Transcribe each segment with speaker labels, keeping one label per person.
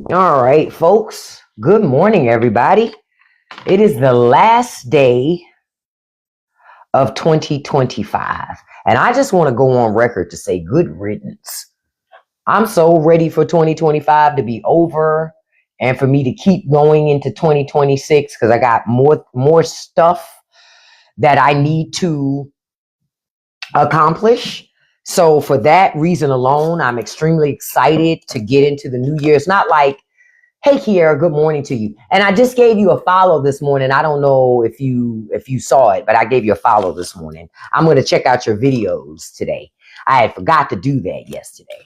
Speaker 1: All right, folks. Good morning, everybody. It is the last day of 2025. And I just want to go on record to say good riddance. I'm so ready for 2025 to be over and for me to keep going into 2026 because I got more stuff that I need to accomplish. So for that reason alone, I'm extremely excited to get into the new year. It's not like, hey Kiera, good morning to you. And I just gave you a follow this morning. I don't know if you saw it, but I gave you a follow this morning. I'm going to check out your videos today. I had forgot to do that yesterday.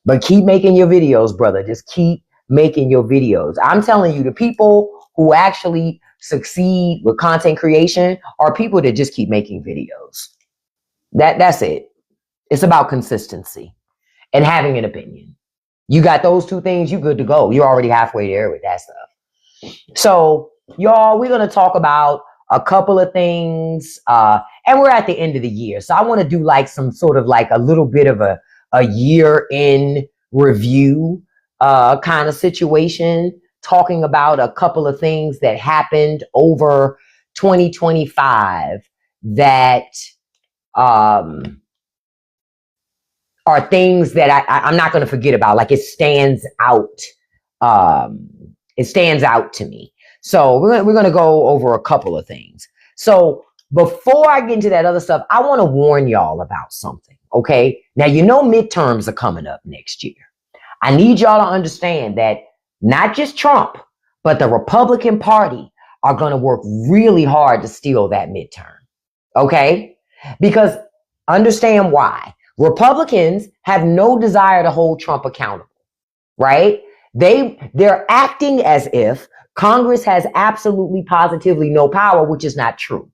Speaker 1: But keep making your videos, brother. Just keep making your videos. I'm telling you, the people who actually succeed with content creation are people that just keep making videos. That's it. It's about consistency and having an opinion. You got those two things, you good to go. You're already halfway there with that stuff. So, y'all, we're going to talk about a couple of things. And we're at the end of the year. So I want to do like some sort of like a little bit of a year in review kind of situation, talking about a couple of things that happened over 2025 that are things that I'm not going to forget about. Like it stands out. It stands out to me. So we're going to go over a couple of things. So before I get into that other stuff, I want to warn y'all about something. Okay. Now, midterms are coming up next year. I need y'all to understand that not just Trump, but the Republican Party are going to work really hard to steal that midterm. Okay. Because understand why. Republicans have no desire to hold Trump accountable, right? They're acting as if Congress has absolutely positively no power, which is not true.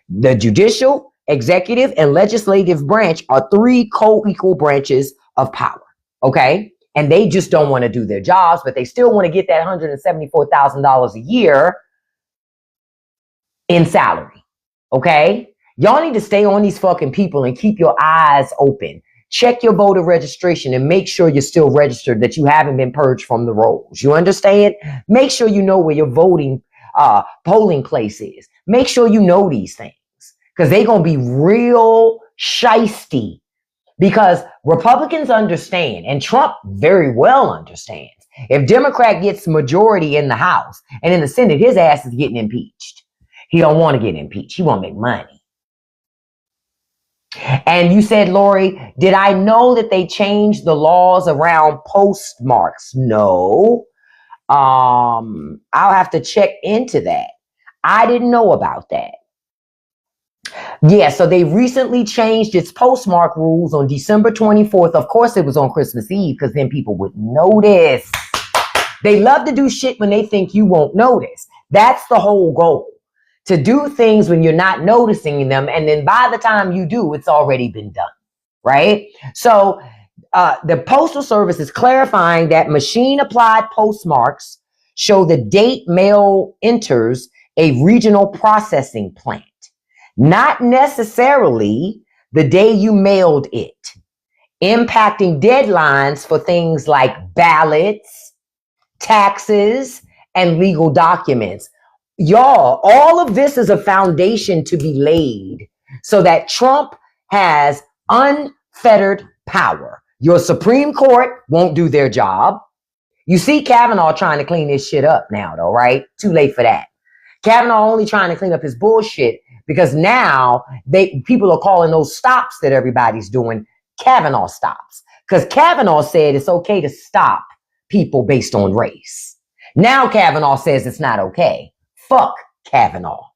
Speaker 1: The judicial, executive, and legislative branch are three co-equal branches of power, okay? And they just don't want to do their jobs, but they still want to get that $174,000 a year in salary, okay? Y'all need to stay on these fucking people and keep your eyes open. Check your voter registration and make sure you're still registered, that you haven't been purged from the rolls. You understand? Make sure you know where your polling place is. Make sure you know these things because they're going to be real shisty because Republicans understand, and Trump very well understands. If Democrat gets majority in the House and in the Senate, his ass is getting impeached. He don't want to get impeached. He want to make money. And you said, Lori, did I know that they changed the laws around postmarks? No. I'll have to check into that. I didn't know about that. Yeah, so they recently changed its postmark rules on December 24th. Of course, it was on Christmas Eve because then people would notice. They love to do shit when they think you won't notice. That's the whole goal. To do things when you're not noticing them, and then by the time you do, it's already been done, right? So the Postal Service is clarifying that machine-applied postmarks show the date mail enters a regional processing plant, not necessarily the day you mailed it, impacting deadlines for things like ballots, taxes, and legal documents. Y'all, all of this is a foundation to be laid so that Trump has unfettered power. Your Supreme Court won't do their job. You see Kavanaugh trying to clean this shit up now, though, right? Too late for that. Kavanaugh only trying to clean up his bullshit because now people are calling those stops that everybody's doing Kavanaugh stops. Because Kavanaugh said it's okay to stop people based on race. Now Kavanaugh says it's not okay. Fuck Kavanaugh.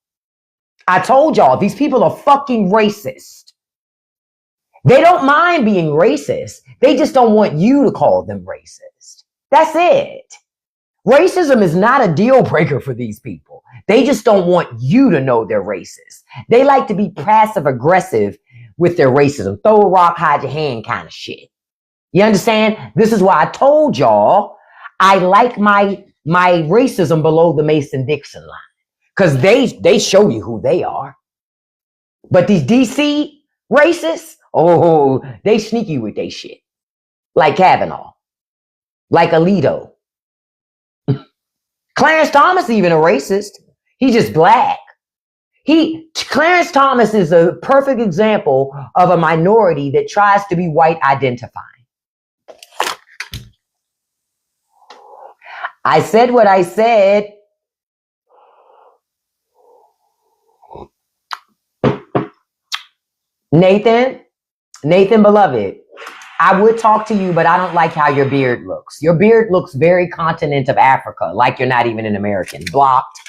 Speaker 1: I told y'all, these people are fucking racist. They don't mind being racist. They just don't want you to call them racist. That's it. Racism is not a deal breaker for these people. They just don't want you to know they're racist. They like to be passive aggressive with their racism. Throw a rock, hide your hand kind of shit. You understand? This is why I told y'all I like my racism below the Mason-Dixon line. Because they show you who they are. But these DC racists, oh, they sneaky with they shit. Like Kavanaugh. Like Alito. Clarence Thomas even a racist. He's just black. Clarence Thomas is a perfect example of a minority that tries to be white identifying. I said what I said. Nathan, beloved, I would talk to you, but I don't like how your beard looks. Your beard looks very continent of Africa, like you're not even an American. Blocked.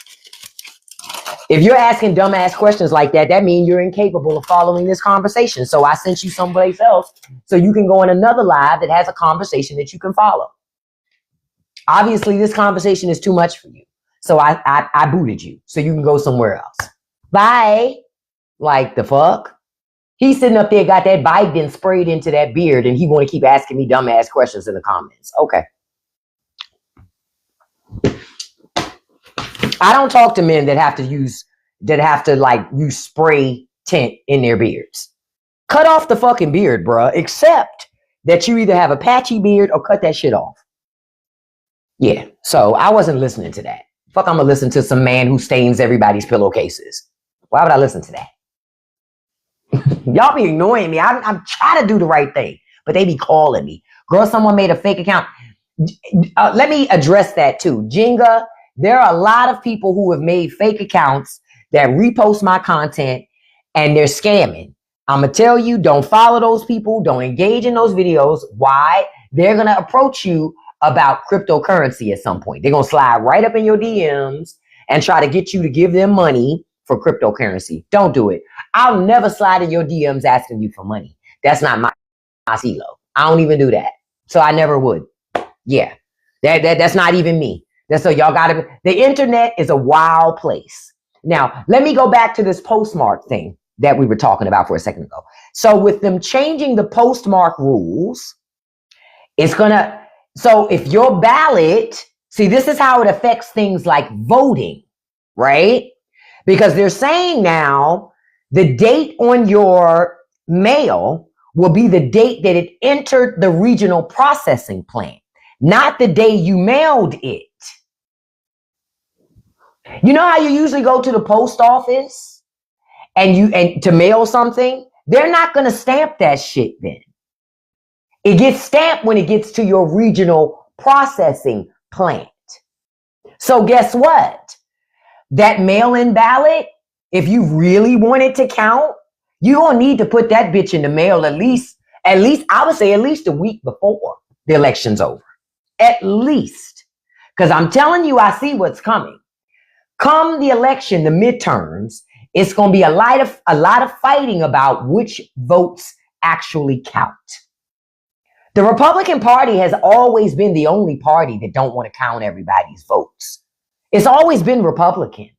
Speaker 1: If you're asking dumbass questions like that, that means you're incapable of following this conversation. So I sent you someplace else so you can go in another live that has a conversation that you can follow. Obviously, this conversation is too much for you. So I booted you so you can go somewhere else. Bye. Like the fuck? He's sitting up there, got that Biden sprayed into that beard, and he want to keep asking me dumbass questions in the comments. Okay. I don't talk to men that have to use spray tint in their beards. Cut off the fucking beard, bruh. Except that you either have a patchy beard or cut that shit off. Yeah, so I wasn't listening to that. Fuck, I'm gonna listen to some man who stains everybody's pillowcases. Why would I listen to that? Y'all be ignoring me. I'm trying to do the right thing, but they be calling me. Girl, someone made a fake account. Let me address that too. Jenga, there are a lot of people who have made fake accounts that repost my content and they're scamming. I'm going to tell you, don't follow those people. Don't engage in those videos. Why? They're going to approach you about cryptocurrency at some point. They're going to slide right up in your DMs and try to get you to give them money for cryptocurrency. Don't do it. I'll never slide in your DMs asking you for money. That's not my silo. I don't even do that. So I never would. Yeah. That's not even me. So y'all gotta, the internet is a wild place. Now, let me go back to this postmark thing that we were talking about for a second ago. So with them changing the postmark rules, so if your ballot, see, this is how it affects things like voting, right? Because they're saying now the date on your mail will be the date that it entered the regional processing plant, not the day you mailed it. You know how you usually go to the post office and to mail something? They're not going to stamp that shit then. It gets stamped when it gets to your regional processing plant. So guess what? That mail-in ballot, if you really want it to count, you're going to need to put that bitch in the mail at least, I would say at least a week before the election's over. At least. Because I'm telling you, I see what's coming. Come the election, the midterms, it's going to be a lot of fighting about which votes actually count. The Republican Party has always been the only party that don't want to count everybody's votes. It's always been Republicans.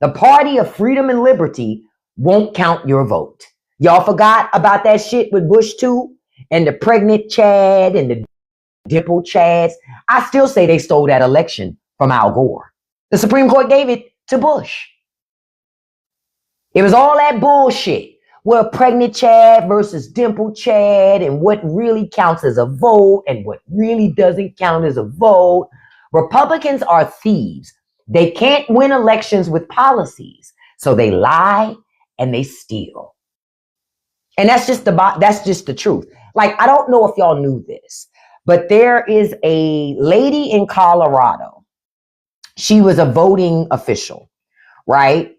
Speaker 1: The party of freedom and liberty won't count your vote. Y'all forgot about that shit with Bush too? And the pregnant Chad and the dimple Chads. I still say they stole that election from Al Gore. The Supreme Court gave it to Bush. It was all that bullshit. Well, pregnant Chad versus dimple Chad and what really counts as a vote and what really doesn't count as a vote. Republicans are thieves. They can't win elections with policies. So they lie and they steal. And that's just the truth. Like, I don't know if y'all knew this, but there is a lady in Colorado. She was a voting official, right?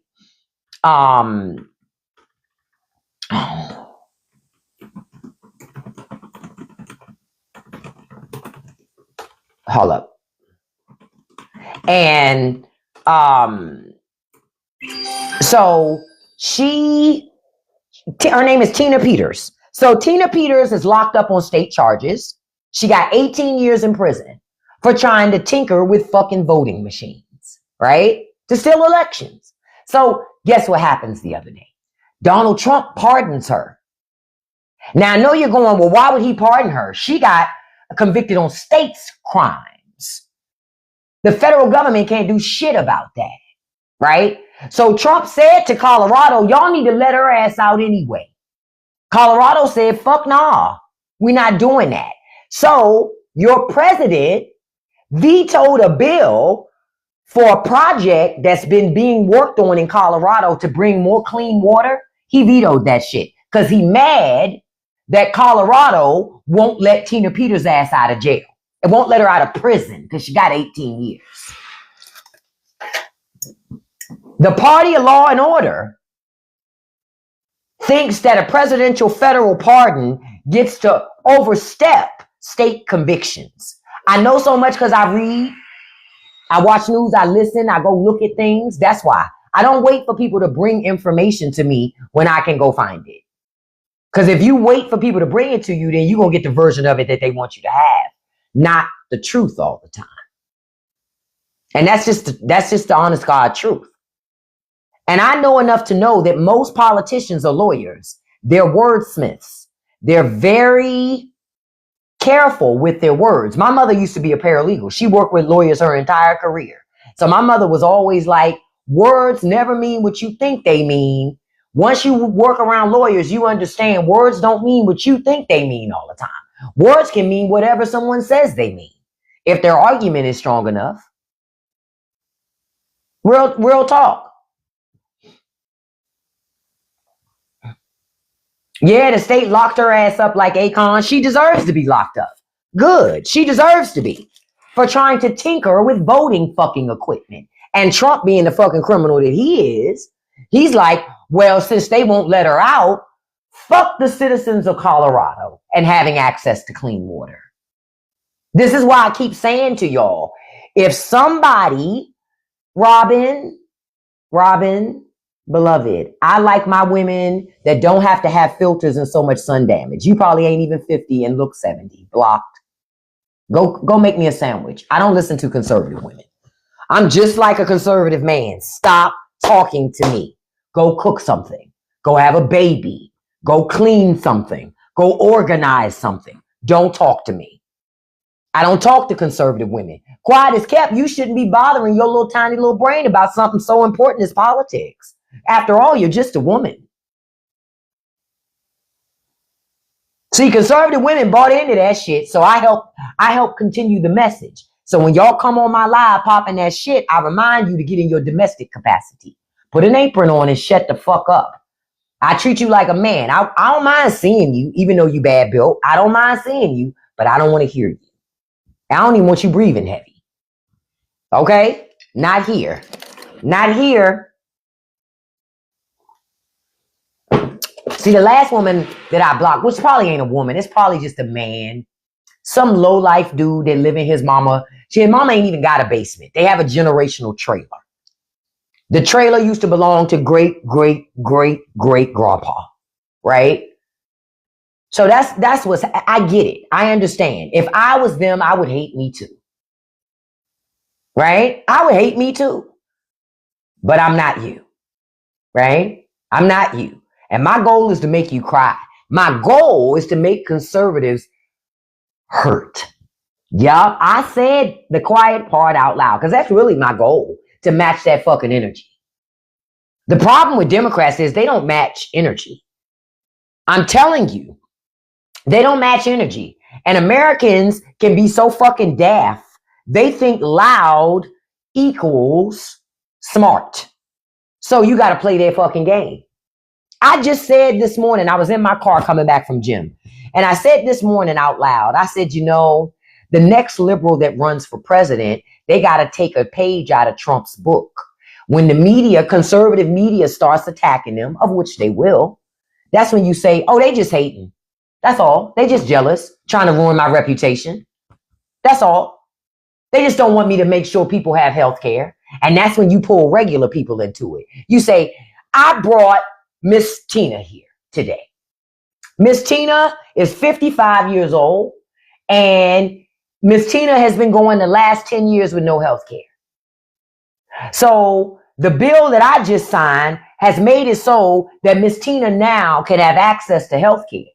Speaker 1: Hold up. And so her name is Tina Peters. So Tina Peters is locked up on state charges. She got 18 years in prison for trying to tinker with fucking voting machines, right? To steal elections. So guess what happens the other day? Donald Trump pardons her. Now I know you're going, well, why would he pardon her? She got convicted on state's crimes. The federal government can't do shit about that, right? So Trump said to Colorado, y'all need to let her ass out anyway. Colorado said, fuck nah, we're not doing that. So your president vetoed a bill for a project that's been being worked on in Colorado to bring more clean water. He vetoed that shit because he mad that Colorado won't let Tina Peters' ass out of jail. It won't let her out of prison because she got 18 years. The party of law and order thinks that a presidential federal pardon gets to overstep state convictions. I know so much because I read, I watch news, I listen, I go look at things. That's why. I don't wait for people to bring information to me when I can go find it. Because if you wait for people to bring it to you, then you're going to get the version of it that they want you to have, not the truth all the time. And that's just the honest God truth. And I know enough to know that most politicians are lawyers. They're wordsmiths. They're very careful with their words. My mother used to be a paralegal. She worked with lawyers her entire career. So my mother was always like, words never mean what you think they mean. Once you work around lawyers, you understand words don't mean what you think they mean all the time. Words can mean whatever someone says they mean, if their argument is strong enough. Real talk. Yeah, the state locked her ass up like Akon. She deserves to be locked up. Good. She deserves to be for trying to tinker with voting fucking equipment. And Trump being the fucking criminal that he is, he's like, well, since they won't let her out, fuck the citizens of Colorado and having access to clean water. This is why I keep saying to y'all, if somebody, Robin, beloved, I like my women that don't have to have filters and so much sun damage. You probably ain't even 50 and look 70. Blocked. Go make me a sandwich. I don't listen to conservative women. I'm just like a conservative man. Stop talking to me. Go cook something. Go have a baby. Go clean something. Go organize something. Don't talk to me. I don't talk to conservative women. Quiet as kept, you shouldn't be bothering your little tiny little brain about something so important as politics. After all, you're just a woman. See, conservative women bought into that shit, so I help continue the message. So when y'all come on my live popping that shit, I remind you to get in your domestic capacity. Put an apron on and shut the fuck up. I treat you like a man. I don't mind seeing you, even though you bad built. I don't mind seeing you, but I don't want to hear you. I don't even want you breathing heavy. Okay? Not here. Not here. See, the last woman that I blocked, which probably ain't a woman, it's probably just a man. Some low-life dude that live in his mama. His mama ain't even got a basement. They have a generational trailer. The trailer used to belong to great grandpa, right? So that's what's, I get it. I understand. If I was them, I would hate me too. Right? I would hate me too. But I'm not you. Right? I'm not you. And my goal is to make you cry. My goal is to make conservatives hurt. Yup, I said the quiet part out loud because that's really my goal, to match that fucking energy. The problem with Democrats is they don't match energy. I'm telling you, they don't match energy. And Americans can be so fucking daft. They think loud equals smart. So you got to play their fucking game. I just said this morning, I was in my car coming back from gym. And I said this morning out loud, I said, you know, the next liberal that runs for president, they got to take a page out of Trump's book. When the media, conservative media, starts attacking them, of which they will, that's when you say, oh, they just hating. That's all. They just jealous, trying to ruin my reputation. That's all. They just don't want me to make sure people have health care. And that's when you pull regular people into it. You say, I brought Miss Tina here today. Miss Tina is 55 years old, and Miss Tina has been going the last 10 years with no health care. So the bill that I just signed has made it so that Miss Tina now can have access to health care.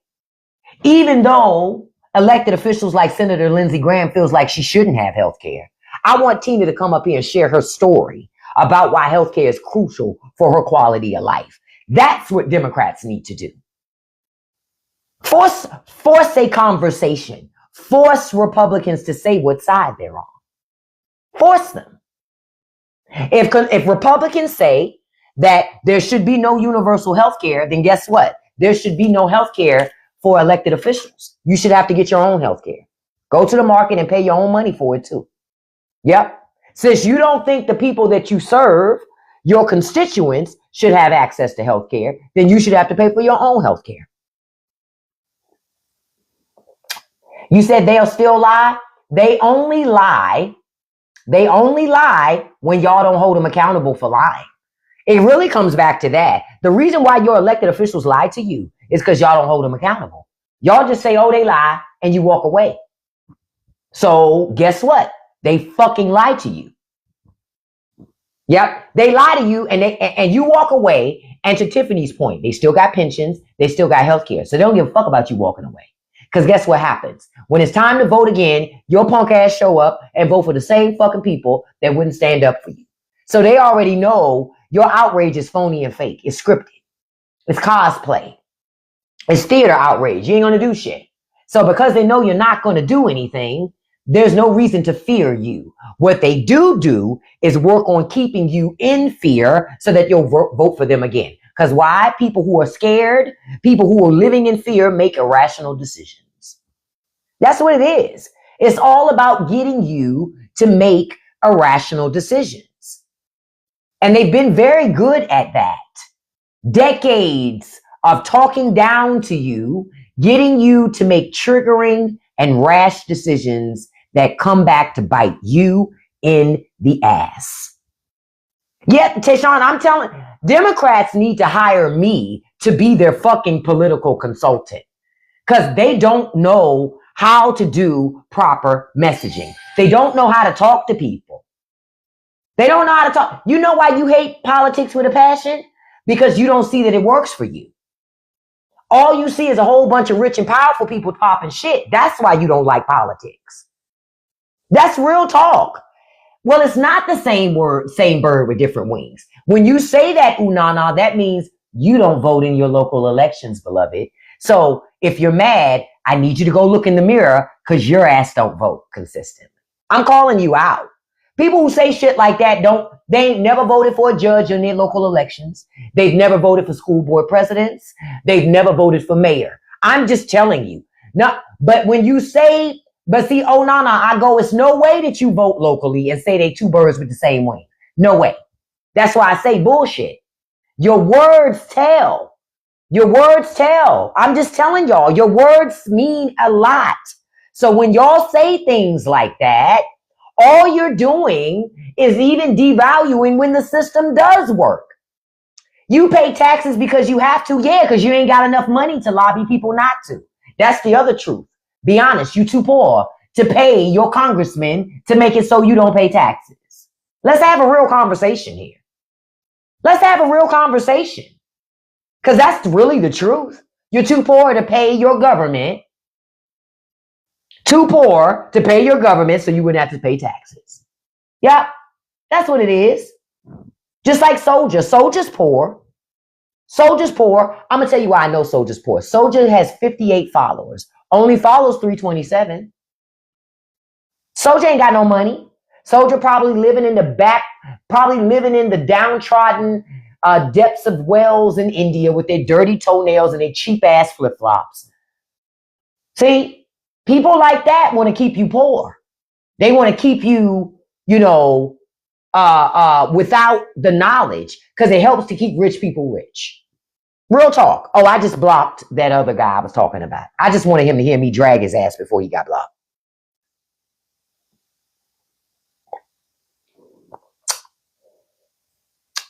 Speaker 1: Even though elected officials like Senator Lindsey Graham feels like she shouldn't have health care. I want Tina to come up here and share her story about why health care is crucial for her quality of life. That's what Democrats need to do. Force a conversation. Force Republicans to say what side they're on. Force them. If Republicans say that there should be no universal health care, then guess what? There should be no health care for elected officials. You should have to get your own health care. Go to the market and pay your own money for it too. Yep. Since you don't think the people that you serve, your constituents, should have access to health care, then you should have to pay for your own health care. You said they'll still lie? They only lie. They only lie when y'all don't hold them accountable for lying. It really comes back to that. The reason why your elected officials lie to you is because y'all don't hold them accountable. Y'all just say, oh, they lie, and you walk away. So guess what? They fucking lie to you. Yep. They lie to you and you walk away. And to Tiffany's point, they still got pensions. They still got health care. So they don't give a fuck about you walking away. Because guess what happens? When it's time to vote again, your punk ass show up and vote for the same fucking people that wouldn't stand up for you. So they already know your outrage is phony and fake. It's scripted. It's cosplay. It's theater outrage. You ain't going to do shit. So because they know you're not going to do anything, there's no reason to fear you. What they do is work on keeping you in fear so that you'll vote for them again. Because why? People who are scared, people who are living in fear make irrational decisions. That's what it is. It's all about getting you to make irrational decisions. And they've been very good at that. Decades of talking down to you, getting you to make triggering and rash decisions that come back to bite you in the ass. Yep, Tayshaun, I'm telling, Democrats need to hire me to be their fucking political consultant because they don't know how to do proper messaging. They don't know how to talk to people. They don't know how to talk. You know why you hate politics with a passion? Because you don't see that it works for you. All you see is a whole bunch of rich and powerful people popping shit. That's why you don't like politics. That's real talk. Well, it's not the same word, same bird with different wings. When you say that, Unana, that means you don't vote in your local elections, beloved. So if you're mad, I need you to go look in the mirror because your ass don't vote consistently. I'm calling you out. People who say shit like that they ain't never voted for a judge in their local elections. They've never voted for school board presidents. They've never voted for mayor. I'm just telling you. No, but when you say, but see, oh, no, I go, it's no way that you vote locally and say they two birds with the same wing. No way. That's why I say bullshit. Your words tell. Your words tell. I'm just telling y'all, your words mean a lot. So when y'all say things like that, all you're doing is even devaluing when the system does work. You pay taxes because you have to, yeah, because you ain't got enough money to lobby people not to. That's the other truth. Be honest, you too poor to pay your congressman to make it so you don't pay taxes. Let's have a real conversation here. Let's have a real conversation. Because that's really the truth. You're too poor to pay your government. Too poor to pay your government so you wouldn't have to pay taxes. Yep, that's what it is. Just like Soldier. Soldier's poor. Soldier's poor. I'm going to tell you why I know Soldier's poor. Soldier has 58 followers. Only follows 327. Soldier ain't got no money. Soldier probably living in the downtrodden depths of wells in India with their dirty toenails and their cheap ass flip-flops. See? People like that want to keep you poor. They want to keep you, without the knowledge because it helps to keep rich people rich. Real talk. Oh, I just blocked that other guy I was talking about. I just wanted him to hear me drag his ass before he got blocked.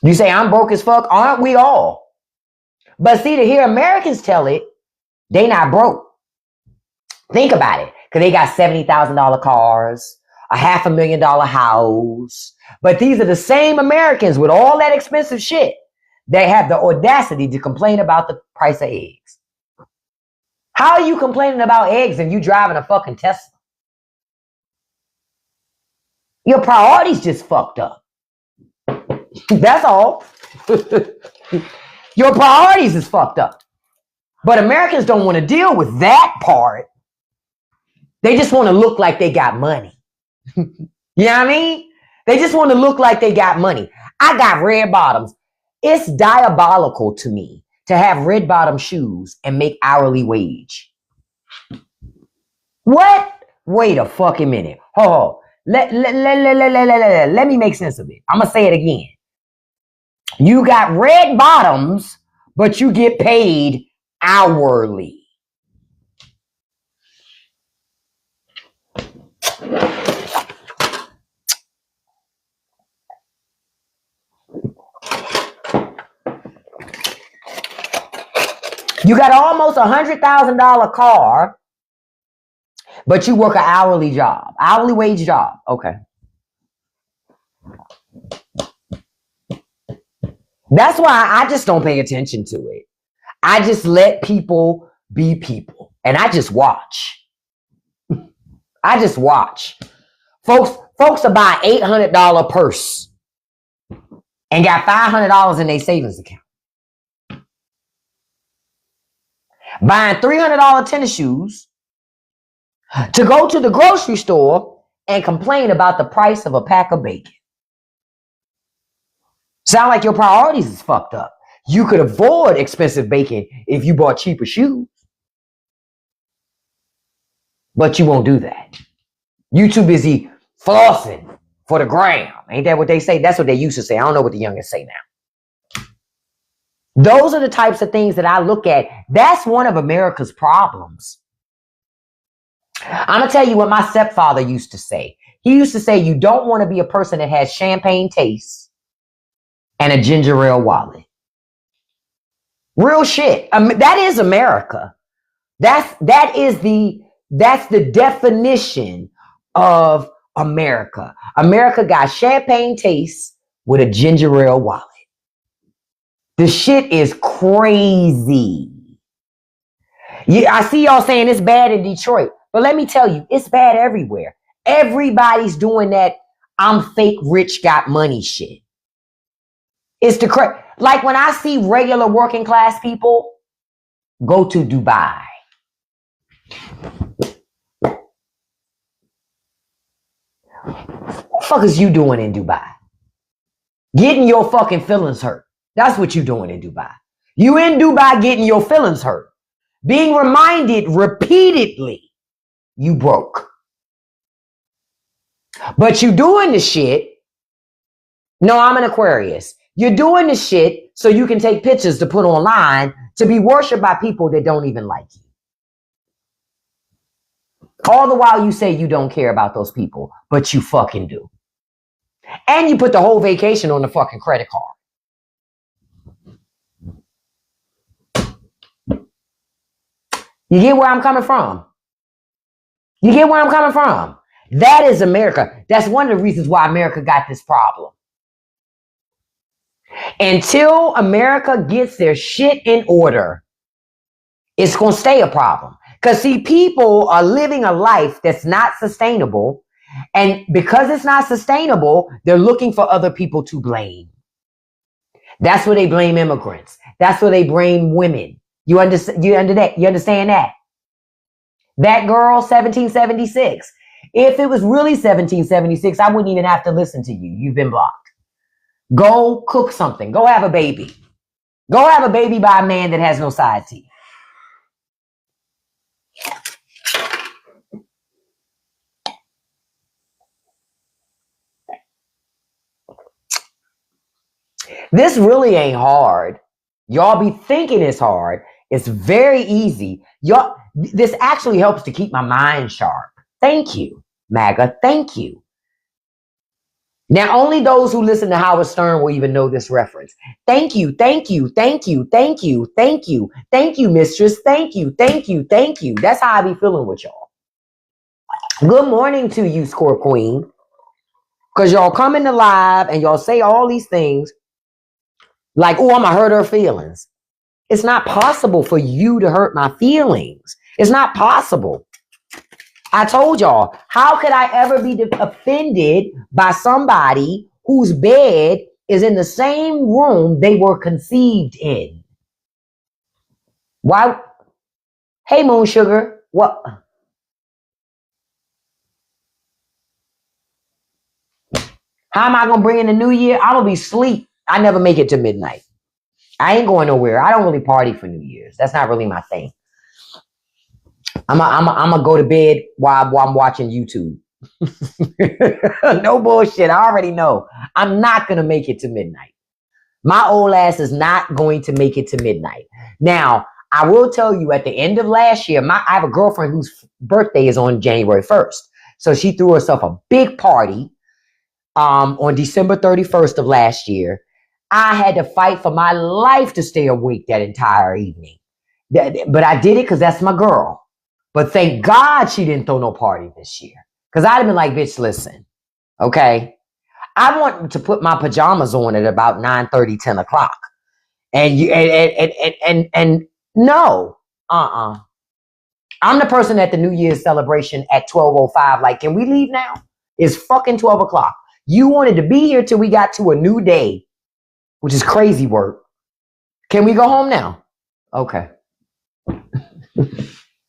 Speaker 1: You say I'm broke as fuck? Aren't we all? But see, to hear Americans tell it, they not broke. Think about it, because they got $70,000 cars, a $500,000 house. But these are the same Americans with all that expensive shit that have the audacity to complain about the price of eggs. How are you complaining about eggs and you driving a fucking Tesla? Your priorities just fucked up. That's all. Your priorities is fucked up. But Americans don't want to deal with that part. They just want to look like they got money. You know what I mean? They just want to look like they got money. I got red bottoms. It's diabolical to me to have red bottom shoes and make hourly wage. What? Wait a fucking minute. Hold. Let me make sense of it. I'm going to say it again. You got red bottoms, but you get paid hourly. You got almost $100,000 car, but you work an hourly job, hourly wage job. Okay. That's why I just don't pay attention to it. I just let people be people, and I just watch. I just watch. Folks will buy $800 purse and got $500 in their savings account. Buying $300 tennis shoes to go to the grocery store and complain about the price of a pack of bacon. Sound like your priorities is fucked up. You could avoid expensive bacon if you bought cheaper shoes. But you won't do that. You too busy flossing for the gram. Ain't that what they say? That's what they used to say. I don't know what the youngest say now. Those are the types of things that I look at. That's one of America's problems. I'm going to tell you what my stepfather used to say. He used to say, you don't want to be a person that has champagne taste and a ginger ale wallet. Real shit. That is America. That's the definition of America. America got champagne taste with a ginger ale wallet. The shit is crazy. Yeah, I see y'all saying it's bad in Detroit, but let me tell you, it's bad everywhere. Everybody's doing that I'm fake rich, got money shit. It's the like when I see regular working class people go to Dubai. What the fuck is you doing in Dubai? Getting your fucking feelings hurt. That's what you doing in Dubai. You in Dubai getting your feelings hurt. Being reminded repeatedly you broke. But you doing the shit. No, I'm an Aquarius. You're doing the shit so you can take pictures to put online to be worshipped by people that don't even like you. All the while you say you don't care about those people, but you fucking do. And you put the whole vacation on the fucking credit card. You get where I'm coming from? You get where I'm coming from? That is America. That's one of the reasons why America got this problem. Until America gets their shit in order, it's going to stay a problem. Because, see, people are living a life that's not sustainable. And because it's not sustainable, they're looking for other people to blame. That's where they blame immigrants. That's where they blame women. You understand that? That girl, 1776. If it was really 1776, I wouldn't even have to listen to you. You've been blocked. Go cook something. Go have a baby. Go have a baby by a man that has no side teeth. This really ain't hard. Y'all be thinking it's hard. It's very easy. This actually helps to keep my mind sharp. Thank you, MAGA. Thank you. Now, only those who listen to Howard Stern will even know this reference. Thank you, thank you, thank you, thank you, thank you, thank you, mistress. Thank you, thank you, thank you. That's how I be feeling with y'all. Good morning to you, Score Queen. Because y'all come into live and y'all say all these things like, oh, I'm going to hurt her feelings. It's not possible for you to hurt my feelings. It's not possible. I told y'all, how could I ever be offended by somebody whose bed is in the same room they were conceived in? Why? Hey, Moon Sugar. What? How am I going to bring in the new year? I'm going to be asleep. I never make it to midnight. I ain't going nowhere. I don't really party for New Year's. That's not really my thing. I'm going to go to bed while I'm watching YouTube. No bullshit. I already know. I'm not going to make it to midnight. My old ass is not going to make it to midnight. Now, I will tell you, at the end of last year, I have a girlfriend whose birthday is on January 1st. So she threw herself a big party on December 31st of last year. I had to fight for my life to stay awake that entire evening. But I did it because that's my girl. But thank God she didn't throw no party this year. Because I'd have been like, bitch, listen, okay? I want to put my pajamas on at about 9:30, 10 o'clock. And no, I'm the person at the New Year's celebration at 12:05. Like, can we leave now? It's fucking 12 o'clock. You wanted to be here till we got to a new day, which is crazy work. Can we go home now? Okay.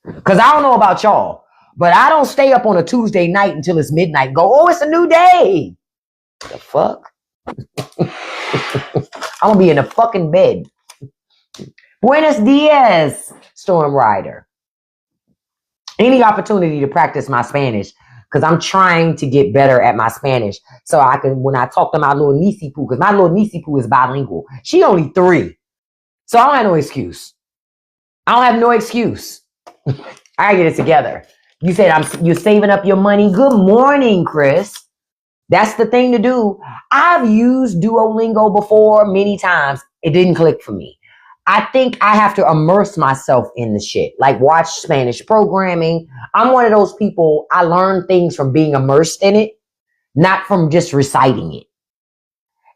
Speaker 1: Because I don't know about y'all, but I don't stay up on a Tuesday night until it's midnight and go, oh, it's a new day. The fuck? I'm gonna be in a fucking bed. Buenos dias, Storm Rider. Any opportunity to practice my Spanish, because I'm trying to get better at my Spanish, so I can, when I talk to my little niecey poo, because my little niecey poo is bilingual. She only 3, so I don't have no excuse. I don't have no excuse. I gotta get it together. You said you're saving up your money. Good morning, Chris. That's the thing to do. I've used Duolingo before many times. It didn't click for me. I think I have to immerse myself in the shit, like watch Spanish programming. I'm one of those people, I learn things from being immersed in it, not from just reciting it.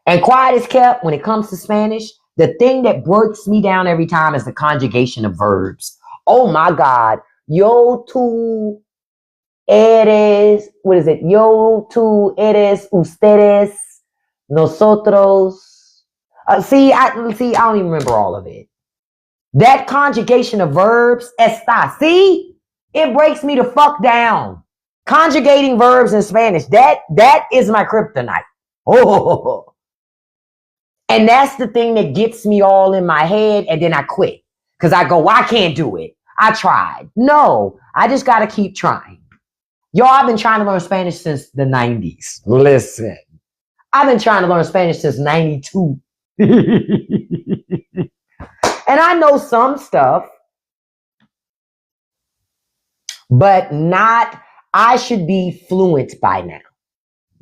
Speaker 1: And quiet is kept when it comes to Spanish. The thing that breaks me down every time is the conjugation of verbs. Oh my God. Yo tú eres, what is it? Yo tú eres, ustedes, nosotros. See, I don't even remember all of it. That conjugation of verbs, está. See, it breaks me the fuck down. Conjugating verbs in Spanish, that is my kryptonite. Oh, and that's the thing that gets me all in my head, and then I quit because I go, well, I can't do it. I tried. No, I just got to keep trying. Y'all, I've been trying to learn Spanish since the 90s. Listen, I've been trying to learn Spanish since 92. And I know some stuff, but not, I should be fluent by now.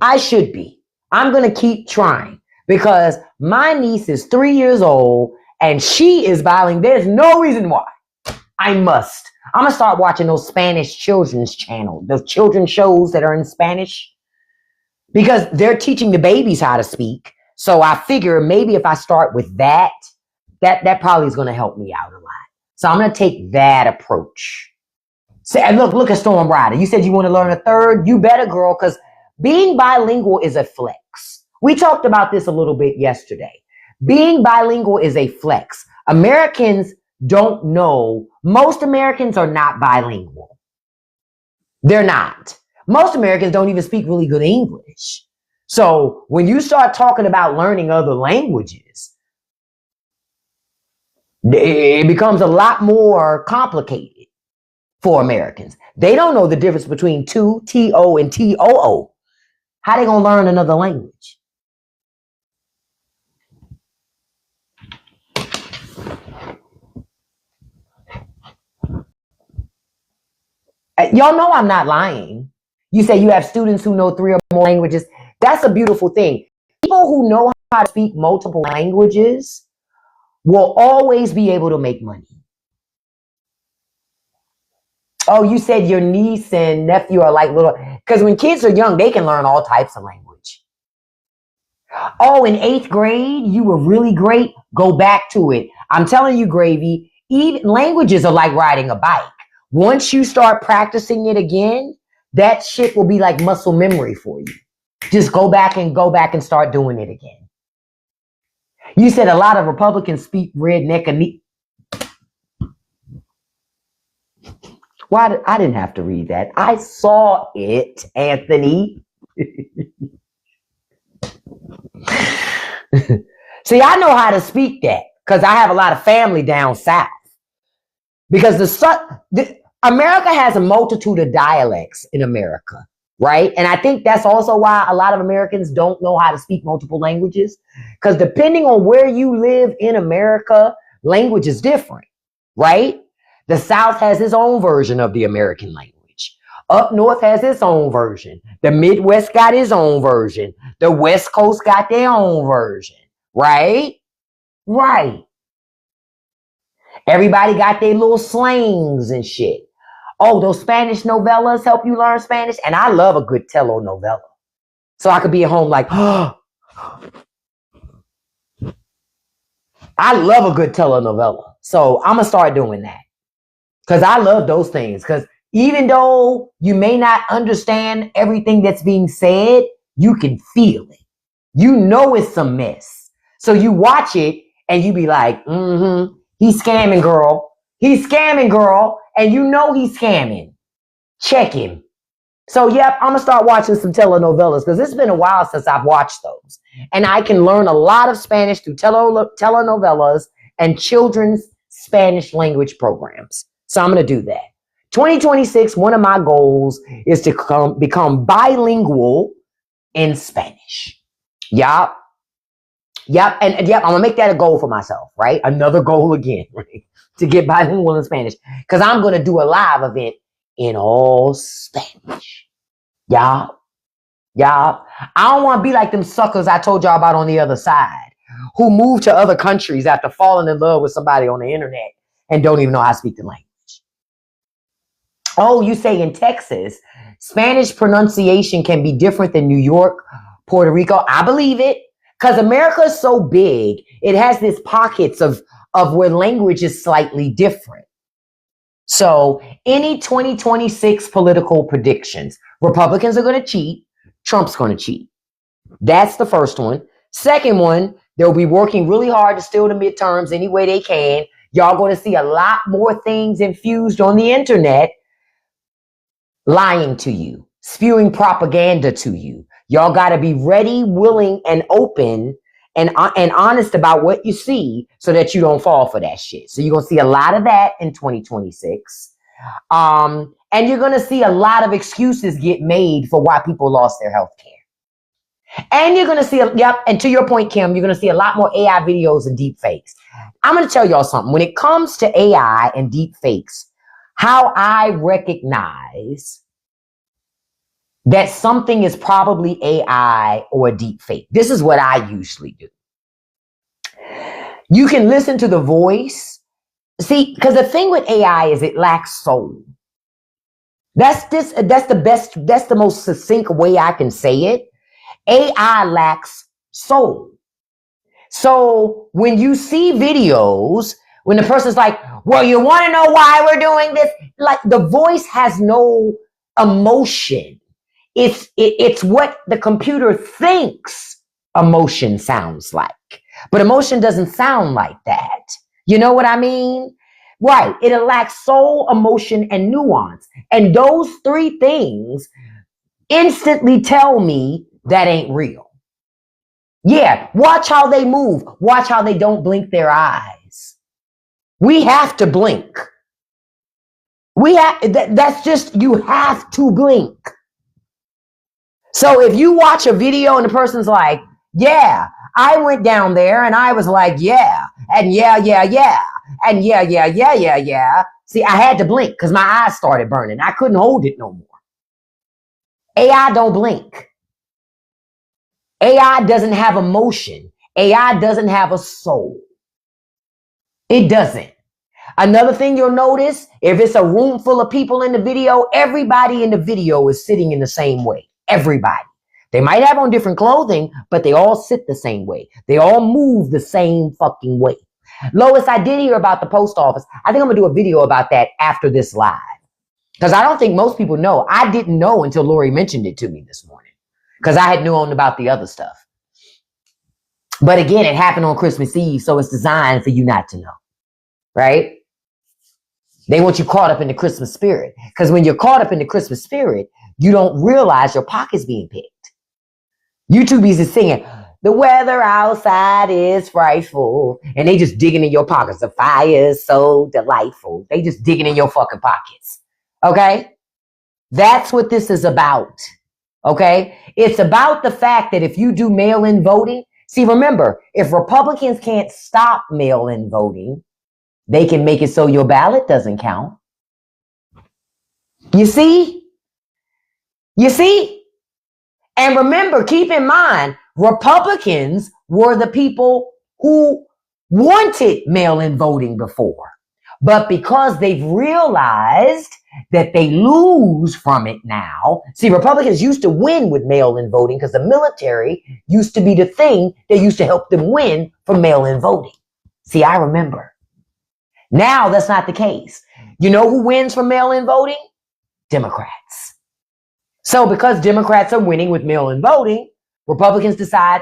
Speaker 1: I should be. I'm going to keep trying because my niece is 3 years old and she is bilingual. There's no reason why. I must. I'm going to start watching those Spanish children's channel, those children's shows that are in Spanish, because they're teaching the babies how to speak. So I figure maybe if I start with that probably is going to help me out a lot. So I'm going to take that approach. So, and look at Storm Rider. You said you want to learn a third. You better, girl, because being bilingual is a flex. We talked about this a little bit yesterday. Being bilingual is a flex. Americans don't know. Most Americans are not bilingual. They're not. Most Americans don't even speak really good English. So when you start talking about learning other languages, it becomes a lot more complicated for Americans. They don't know the difference between T-O and T-O-O. How they gonna learn another language? Y'all know I'm not lying. You say you have students who know 3 or more languages. That's a beautiful thing. People who know how to speak multiple languages will always be able to make money. Oh, you said your niece and nephew are like little, because when kids are young, they can learn all types of language. Oh, in 8th grade, you were really great. Go back to it. I'm telling you, Gravy, even languages are like riding a bike. Once you start practicing it again, that shit will be like muscle memory for you. Just go back and start doing it again. You said a lot of Republicans speak redneck and why? I didn't have to read that. I saw it, Anthony. See, I know how to speak that because I have a lot of family down south. Because America has a multitude of dialects in America, right? And I think that's also why a lot of Americans don't know how to speak multiple languages. Because depending on where you live in America, language is different, right? The South has its own version of the American language. Up North has its own version. The Midwest got its own version. The West Coast got their own version, right? Right. Everybody got their little slangs and shit. Oh, those Spanish novellas help you learn Spanish? And I love a good telenovela. So I could be at home like, oh, I love a good telenovela. So I'm going to start doing that. Because I love those things. Because even though you may not understand everything that's being said, you can feel it. You know it's a mess. So you watch it and you be like, he's scamming, girl. He's scamming, girl. And you know he's scamming. Check him. So, yep, I'm going to start watching some telenovelas because it's been a while since I've watched those. And I can learn a lot of Spanish through telenovelas and children's Spanish language programs. So I'm going to do that. 2026, one of my goals is to become bilingual in Spanish. Yup. And yep, I'm going to make that a goal for myself, right? Another goal again, right? To get bilingual in Spanish. Because I'm going to do a live event in all Spanish. Yup. I don't want to be like them suckers I told y'all about on the other side who moved to other countries after falling in love with somebody on the internet and don't even know how to speak the language. Oh, you say in Texas, Spanish pronunciation can be different than New York, Puerto Rico. I believe it. Because America is so big, it has these pockets of where language is slightly different. So any 2026 political predictions, Republicans are going to cheat. Trump's going to cheat. That's the first one. Second one, they'll be working really hard to steal the midterms any way they can. Y'all going to see a lot more things infused on the internet, lying to you, spewing propaganda to you. Y'all got to be ready, willing, and open and honest about what you see so that you don't fall for that shit. So you're going to see a lot of that in 2026. And you're going to see a lot of excuses get made for why people lost their health care. And you're going to see, and to your point, Kim, you're going to see a lot more AI videos and deep fakes. I'm going to tell y'all something. When it comes to AI and deep fakes, how I recognize that something is probably AI or a deep fake. This is what I usually do. You can listen to the voice. See, because the thing with AI is it lacks soul. That's the most succinct way I can say it. AI lacks soul. So when you see videos, when the person's like, well, you want to know why we're doing this? Like the voice has no emotion. It's what the computer thinks emotion sounds like. But emotion doesn't sound like that. You know what I mean? Right. It lacks soul, emotion, and nuance. And those three things instantly tell me that ain't real. Yeah. Watch how they move. Watch how they don't blink their eyes. We have to blink. That's just, you have to blink. So if you watch a video and the person's like, yeah, I went down there and I was like, yeah, and yeah. And yeah. See, I had to blink because my eyes started burning. I couldn't hold it no more. AI don't blink. AI doesn't have emotion. AI doesn't have a soul. It doesn't. Another thing you'll notice, if it's a room full of people in the video, everybody in the video is sitting in the same way. Everybody. They might have on different clothing, but they all sit the same way. They all move the same fucking way. Lois, I did hear about the post office. I think I'm going to do a video about that after this live. Because I don't think most people know. I didn't know until Lori mentioned it to me this morning. Because I had known about the other stuff. But again, it happened on Christmas Eve, so it's designed for you not to know. Right? They want you caught up in the Christmas spirit. Because when you're caught up in the Christmas spirit, you don't realize your pocket's being picked. You too busy singing, The weather outside is frightful. And they just digging in your pockets. The fire is so delightful. They just digging in your fucking pockets. Okay? That's what this is about. Okay? It's about the fact that if you do mail-in voting, see, remember, if Republicans can't stop mail-in voting, they can make it so your ballot doesn't count. You see? You see? And remember, keep in mind, Republicans were the people who wanted mail-in voting before. But because they've realized that they lose from it now. See, Republicans used to win with mail-in voting because the military used to be the thing that used to help them win from mail-in voting. See, I remember. Now that's not the case. You know who wins from mail-in voting? Democrats. So because Democrats are winning with mail-in voting, Republicans decide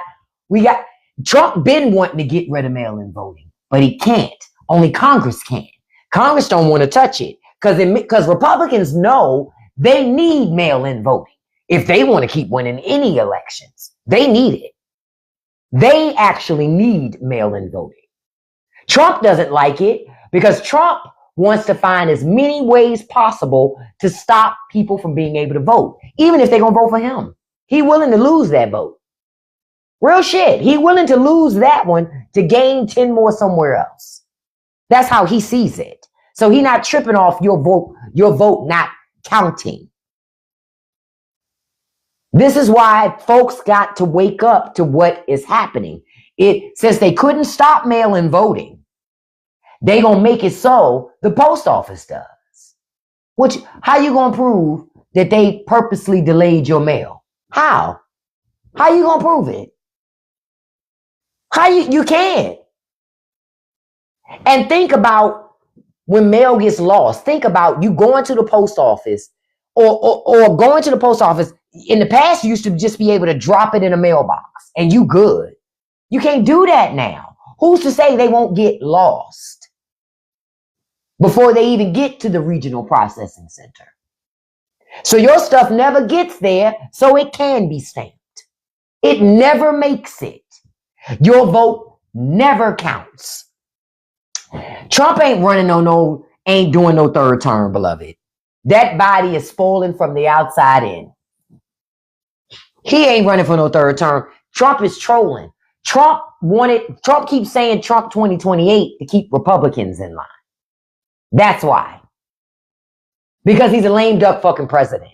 Speaker 1: Trump been wanting to get rid of mail-in voting, but he can't. Only Congress can. Congress don't want to touch it because Republicans know they need mail-in voting. If they want to keep winning any elections, they need it. They actually need mail-in voting. Trump doesn't like it because Trump wants to find as many ways possible to stop people from being able to vote, even if they're going to vote for him. He's willing to lose that vote. Real shit. He's willing to lose that one to gain 10 more somewhere else. That's how he sees it. So he's not tripping off your vote not counting. This is why folks got to wake up to what is happening. Since they couldn't stop mail-in voting, they gonna make it so the post office does. How you gonna prove that they purposely delayed your mail? How? How you gonna prove it? You can't. And think about when mail gets lost. Think about you going to the post office or going to the post office. In the past, you used to just be able to drop it in a mailbox and you good. You can't do that now. Who's to say they won't get lost before they even get to the regional processing center? So your stuff never gets there, so it can be stamped. It never makes it. Your vote never counts. Trump ain't ain't doing no third term, beloved. That body is spoiling from the outside in. He ain't running for no third term. Trump is trolling. Trump keeps saying Trump 2028 to keep Republicans in line. That's why. Because he's a lame duck fucking president.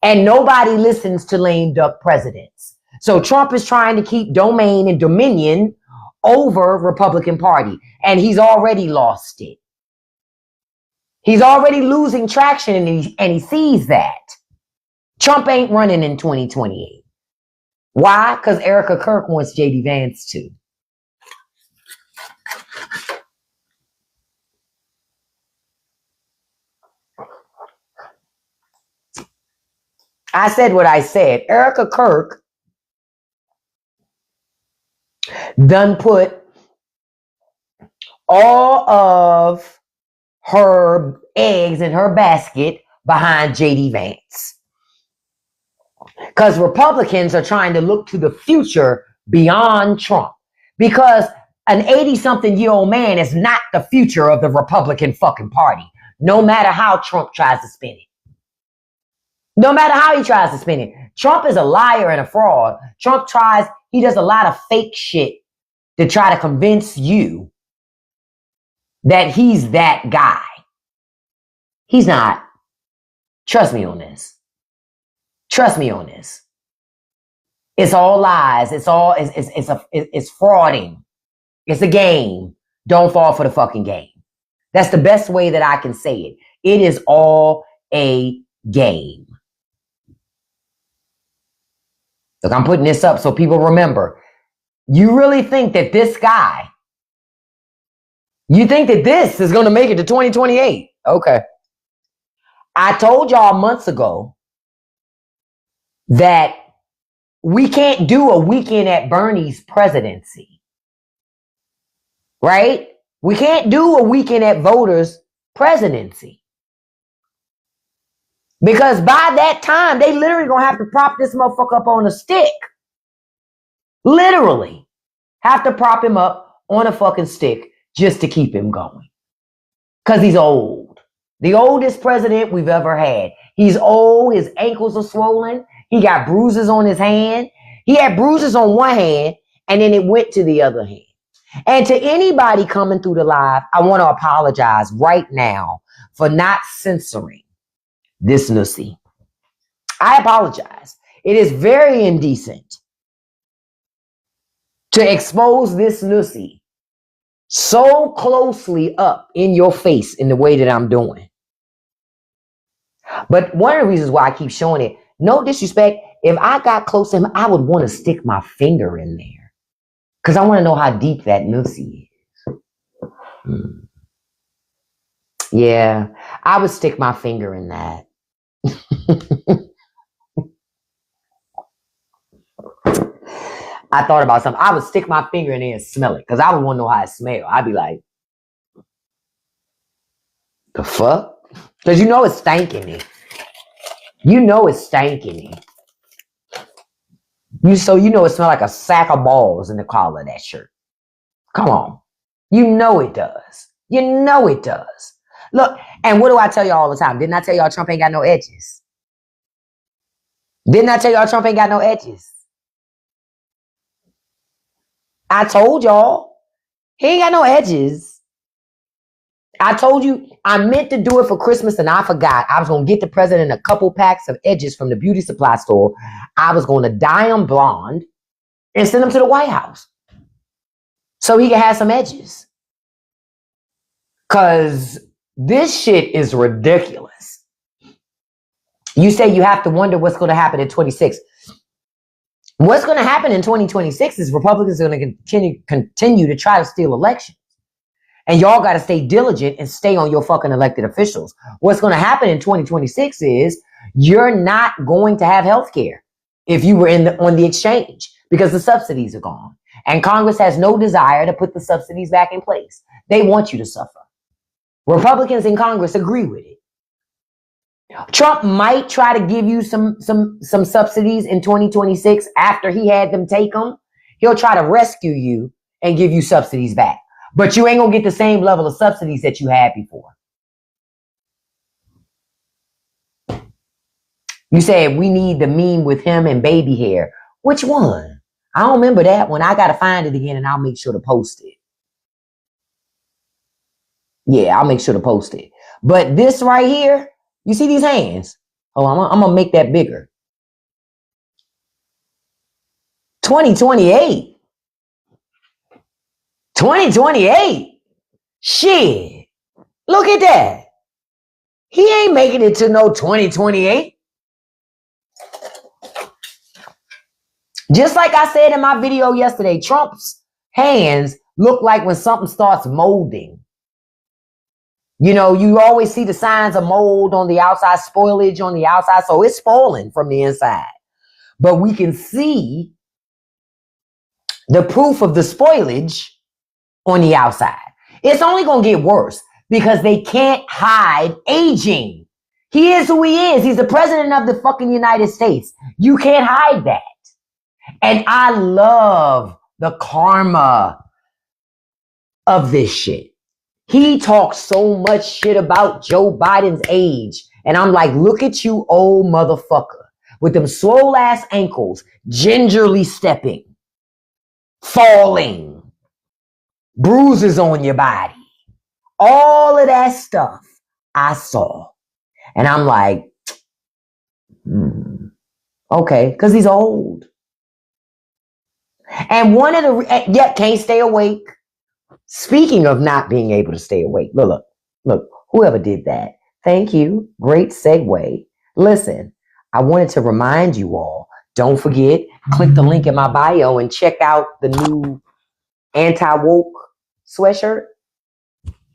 Speaker 1: And nobody listens to lame duck presidents. So Trump is trying to keep domain and dominion over Republican Party. And he's already lost it. He's already losing traction and he sees that. Trump ain't running in 2028. Why? Because Erica Kirk wants J.D. Vance to. I said what I said. Erica Kirk done put all of her eggs in her basket behind J.D. Vance. Because Republicans are trying to look to the future beyond Trump. Because an 80-something-year-old man is not the future of the Republican fucking party. No matter how Trump tries to spin it. No matter how he tries to spin it. Trump is a liar and a fraud. He does a lot of fake shit to try to convince you that he's that guy. He's not. Trust me on this. Trust me on this. It's all lies. It's frauding. It's a game. Don't fall for the fucking game. That's the best way that I can say it. It is all a game. Look, I'm putting this up so people remember. You really think that this guy, you think that this is going to make it to 2028? Okay. I told y'all months ago that we can't do a weekend at Bernie's presidency. Right? We can't do a weekend at voters' presidency. Because by that time, they literally gonna have to prop this motherfucker up on a stick. Literally have to prop him up on a fucking stick just to keep him going. Because he's old. The oldest president we've ever had. He's old. His ankles are swollen. He got bruises on his hand. He had bruises on one hand, and then it went to the other hand. And to anybody coming through the live, I want to apologize right now for not censoring this nussy. I apologize. It is very indecent to expose this nussy so closely up in your face in the way that I'm doing. But one of the reasons why I keep showing it, no disrespect, if I got close to him, I would want to stick my finger in there. Because I want to know how deep that nussy is. Yeah, I would stick my finger in that. I thought about something. I would stick my finger in there and smell it. Because I would want to know how it smells. I'd be like, the fuck? Because you know it's stanking it. You know it's stanking it. You know it smells like a sack of balls in the collar of that shirt. Come on. You know it does. You know it does. Look, and what do I tell y'all all the time? Didn't I tell y'all Trump ain't got no edges? Didn't I tell y'all Trump ain't got no edges? I told y'all he ain't got no edges. I told you I meant to do it for Christmas and I forgot. I was going to get the president a couple packs of edges from the beauty supply store. I was going to dye them blonde and send them to the White House so he could have some edges. Because this shit is ridiculous. You say you have to wonder what's going to happen in 26. What's going to happen in 2026 is Republicans are going to continue to try to steal elections. And y'all got to stay diligent and stay on your fucking elected officials. What's going to happen in 2026 is you're not going to have health care if you were on the exchange because the subsidies are gone. And Congress has no desire to put the subsidies back in place. They want you to suffer. Republicans in Congress agree with it. Trump might try to give you some subsidies in 2026 after he had them take them. He'll try to rescue you and give you subsidies back. But you ain't going to get the same level of subsidies that you had before. You said we need the meme with him and baby hair. Which one? I don't remember that one. I got to find it again and I'll make sure to post it. Yeah, I'll make sure to post it. But this right here, you see these hands? Oh, I'm going to make that bigger. 2028. 2028. Shit. Look at that. He ain't making it to no 2028. Just like I said in my video yesterday, Trump's hands look like when something starts molding. You know, you always see the signs of mold on the outside, spoilage on the outside. So it's spoiling from the inside. But we can see the proof of the spoilage on the outside. It's only going to get worse because they can't hide aging. He is who he is. He's the president of the fucking United States. You can't hide that. And I love the karma of this shit. He talks so much shit about Joe Biden's age. And I'm like, look at you, old motherfucker, with them swole ass ankles, gingerly stepping, falling, bruises on your body. All of that stuff I saw. And I'm like, okay, because he's old. And one of the, can't stay awake. Speaking of not being able to stay awake, look, whoever did that, thank you. Great segue. Listen, I wanted to remind you all, don't forget, click the link in my bio and check out the new anti-woke sweatshirt.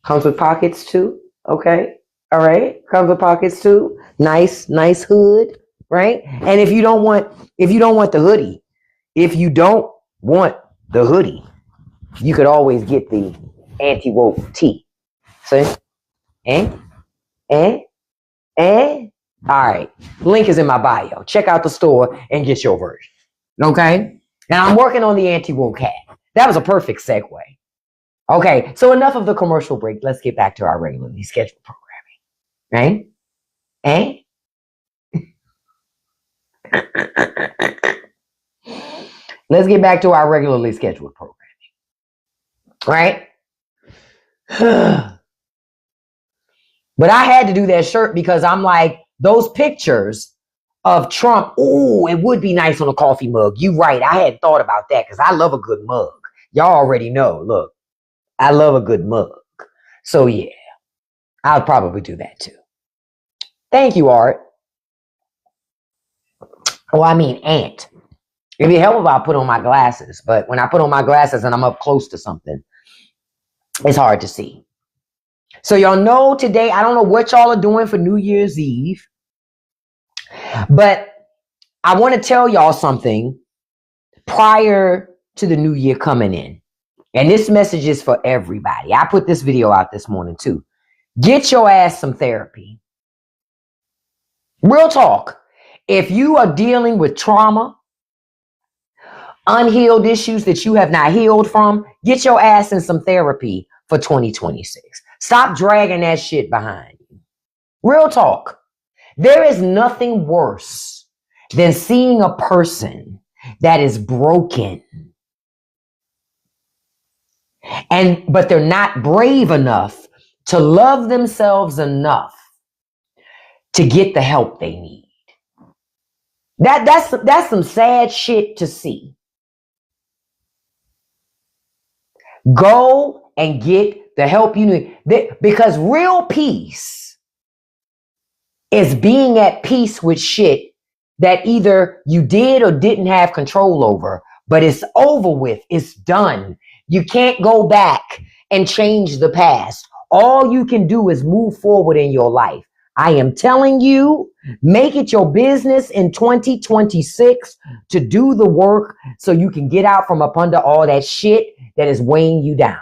Speaker 1: Comes with pockets too. Okay. All right. Comes with pockets too. Nice hood. Right. And if you don't want the hoodie, you could always get the anti-woke tee. See? All right. Link is in my bio. Check out the store and get your version. Okay? Now I'm working on the anti-woke hat. That was a perfect segue. Okay, so enough of the commercial break. Let's get back to our regularly scheduled programming. Right? Let's get back to our regularly scheduled programming. Right? But I had to do that shirt because I'm like, those pictures of Trump, ooh, it would be nice on a coffee mug. You right. I hadn't thought about that because I love a good mug. Y'all already know. Look, I love a good mug. So yeah, I'll probably do that too. Thank you, Art. Well, I mean, Ant. It'd be helpful if I put on my glasses, but when I put on my glasses and I'm up close to something, it's hard to see. So y'all know today, I don't know what y'all are doing for New Year's Eve, but I want to tell y'all something prior to the new year coming in. And this message is for everybody. I put this video out this morning too. Get your ass some therapy. Real talk. If you are dealing with trauma, unhealed issues that you have not healed from, get your ass in some therapy for 2026. Stop dragging that shit behind you. Real talk. There is nothing worse than seeing a person that is broken but they're not brave enough to love themselves enough to get the help they need. That's some sad shit to see. Go and get the help you need. Because real peace is being at peace with shit that either you did or didn't have control over, but it's over with. It's done. You can't go back and change the past. All you can do is move forward in your life. I am telling you, make it your business in 2026 to do the work so you can get out from up under all that shit that is weighing you down.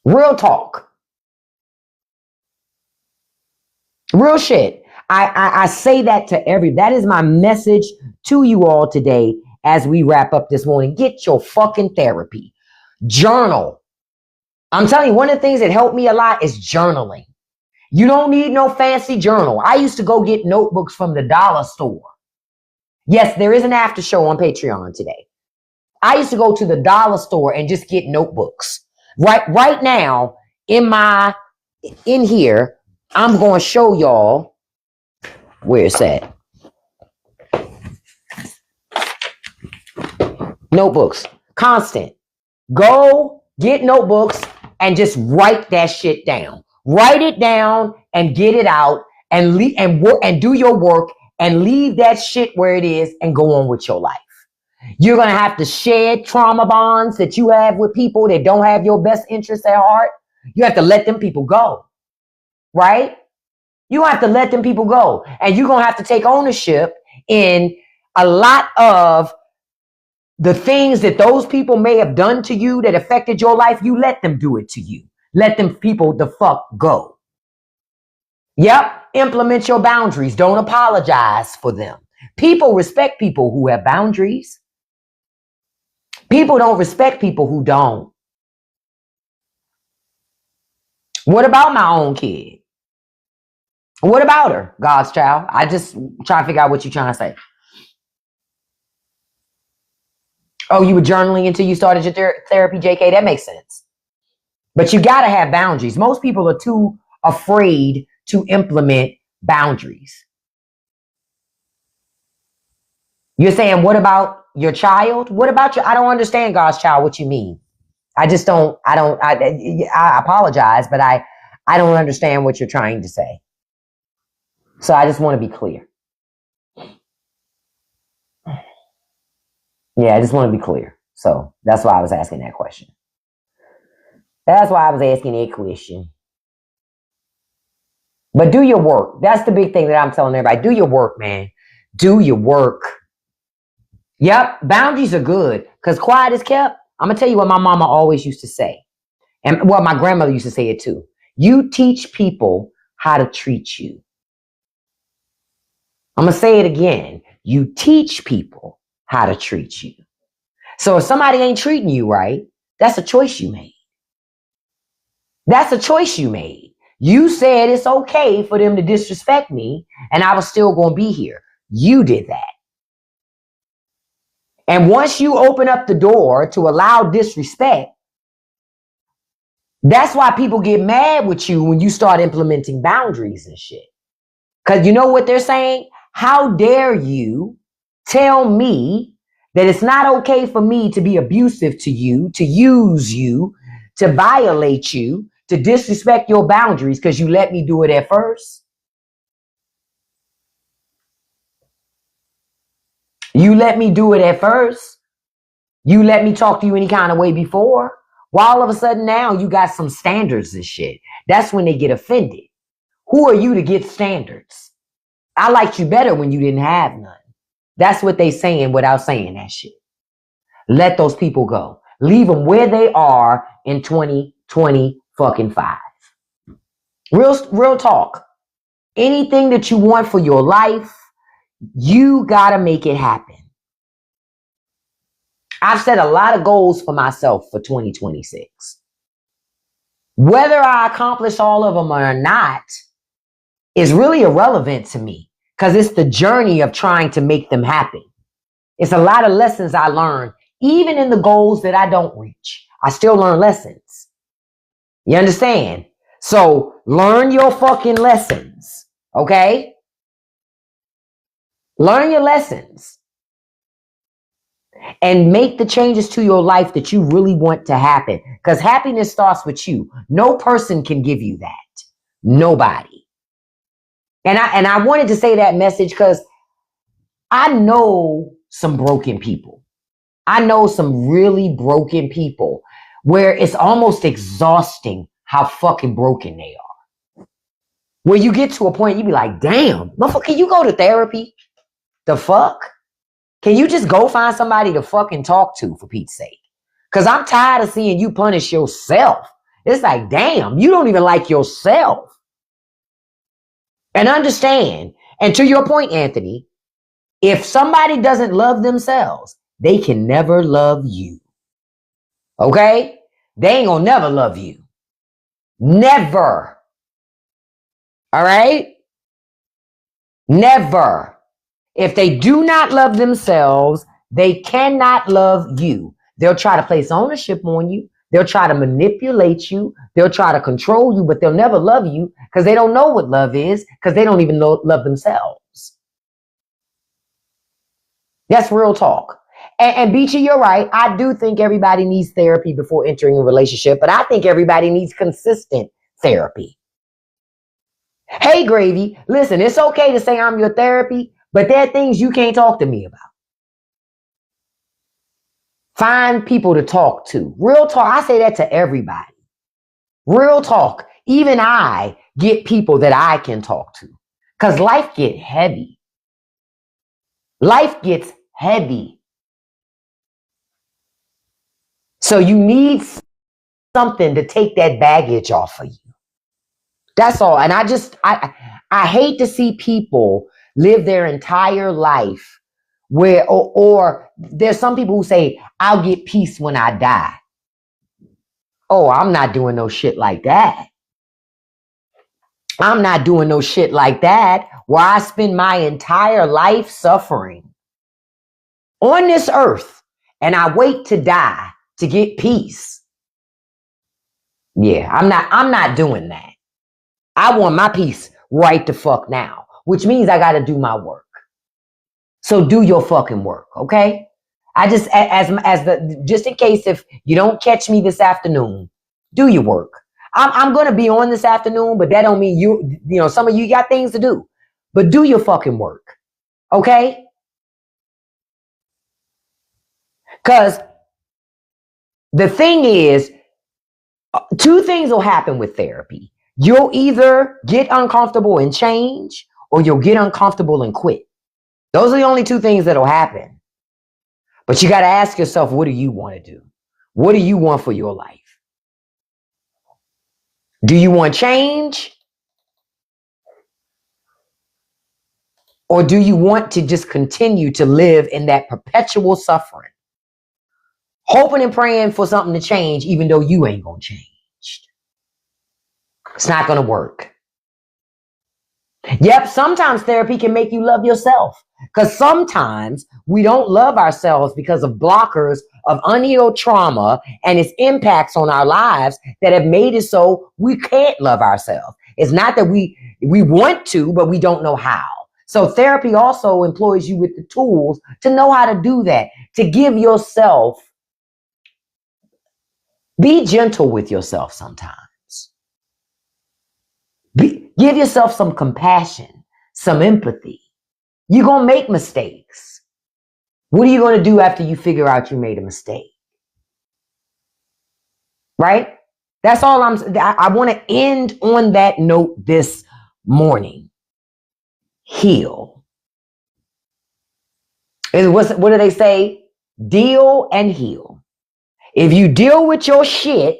Speaker 1: Real talk. Real shit. I say that to that is my message to you all today as we wrap up this morning. Get your fucking therapy. Journal. I'm telling you, one of the things that helped me a lot is journaling. You don't need no fancy journal. I used to go get notebooks from the dollar store. Yes, there is an after show on Patreon today. I used to go to the dollar store and just get notebooks. Right now, in here, I'm going to show y'all where it's at. Notebooks. Constant. Go get notebooks and just write that shit down. Write it down and get it out and work and do your work and leave that shit where it is and go on with your life. You're going to have to shed trauma bonds that you have with people that don't have your best interests at heart. You have to let them people go. Right? You have to let them people go. And you're going to have to take ownership in a lot of the things that those people may have done to you that affected your life. You let them do it to you. Let them people the fuck go. Yep. Implement your boundaries. Don't apologize for them. People respect people who have boundaries. People don't respect people who don't. What about my own kid? What about her, God's child? I just try to figure out what you're trying to say. Oh, you were journaling until you started your therapy, JK? That makes sense. But you got to have boundaries. Most people are too afraid to implement boundaries. You're saying, what about your child? What about I don't understand, God's child, what you mean. I apologize, but I don't understand what you're trying to say. So I just want to be clear. Yeah, I just want to be clear. So that's why I was asking that question. But do your work. That's the big thing that I'm telling everybody. Do your work, man. Do your work. Yep, boundaries are good because quiet is kept. I'm going to tell you what my mama always used to say. And well, my grandmother used to say it too. You teach people how to treat you. I'm going to say it again. You teach people how to treat you. So if somebody ain't treating you right, that's a choice you made. That's a choice you made. You said it's okay for them to disrespect me and I was still going to be here. You did that. And once you open up the door to allow disrespect, that's why people get mad with you when you start implementing boundaries and shit. Because you know what they're saying? How dare you tell me that it's not okay for me to be abusive to you, to use you, to violate you, to disrespect your boundaries because you let me do it at first? You let me do it at first. You let me talk to you any kind of way before. Why all of a sudden now you got some standards and shit? That's when they get offended. Who are you to get standards? I liked you better when you didn't have none. That's what they saying without saying that shit. Let those people go. Leave them where they are in 2020 fucking 5. Real talk. Anything that you want for your life, you gotta make it happen. I've set a lot of goals for myself for 2026. Whether I accomplish all of them or not is really irrelevant to me because it's the journey of trying to make them happen. It's a lot of lessons I learned, even in the goals that I don't reach. I still learn lessons. You understand? So learn your fucking lessons, okay? Learn your lessons and make the changes to your life that you really want to happen because happiness starts with you. No person can give you that. Nobody. And I wanted to say that message because I know some broken people. I know some really broken people where it's almost exhausting how fucking broken they are. Where you get to a point, you be like, damn, motherfucker, can you go to therapy? The fuck? Can you just go find somebody to fucking talk to, for Pete's sake? Because I'm tired of seeing you punish yourself. It's like, damn, you don't even like yourself. And understand, and to your point, Anthony, if somebody doesn't love themselves, they can never love you. Okay? They ain't gonna never love you. Never. All right? Never. If they do not love themselves, they cannot love you. They'll try to place ownership on you. They'll try to manipulate you. They'll try to control you, but they'll never love you because they don't know what love is because they don't even love themselves. That's real talk. And Beachy, you're right. I do think everybody needs therapy before entering a relationship, but I think everybody needs consistent therapy. Hey, Gravy, listen, it's okay to say I'm your therapy, but there are things you can't talk to me about. Find people to talk to. Real talk. I say that to everybody. Real talk. Even I get people that I can talk to because life gets heavy. Life gets heavy. So you need something to take that baggage off of you. That's all. And I hate to see people live their entire life where, or there's some people who say, I'll get peace when I die. Oh, I'm not doing no shit like that. I'm not doing no shit like that where I spend my entire life suffering on this earth and I wait to die to get peace. Yeah, I'm not doing that. I want my peace right the fuck now, which means I got to do my work. So do your fucking work, okay? I just, just in case if you don't catch me this afternoon, do your work. I'm going to be on this afternoon, but that don't mean you know, some of you got things to do, but do your fucking work, okay? Because the thing is, two things will happen with therapy. You'll either get uncomfortable and change, or you'll get uncomfortable and quit. Those are the only two things that'll happen. But you got to ask yourself, what do you want to do? What do you want for your life? Do you want change? Or do you want to just continue to live in that perpetual suffering, hoping and praying for something to change, even though you ain't going to change? It's not going to work. Yep, sometimes therapy can make you love yourself, because sometimes we don't love ourselves because of blockers of unhealed trauma and its impacts on our lives that have made it so we can't love ourselves. It's not that we want to, but we don't know how. So therapy also employs you with the tools to know how to do that, to give yourself, be gentle with yourself sometimes. Give yourself some compassion, some empathy. You're going to make mistakes. What are you going to do after you figure out you made a mistake? Right? That's all I want to end on that note this morning. Heal. What do they say? Deal and heal. If you deal with your shit,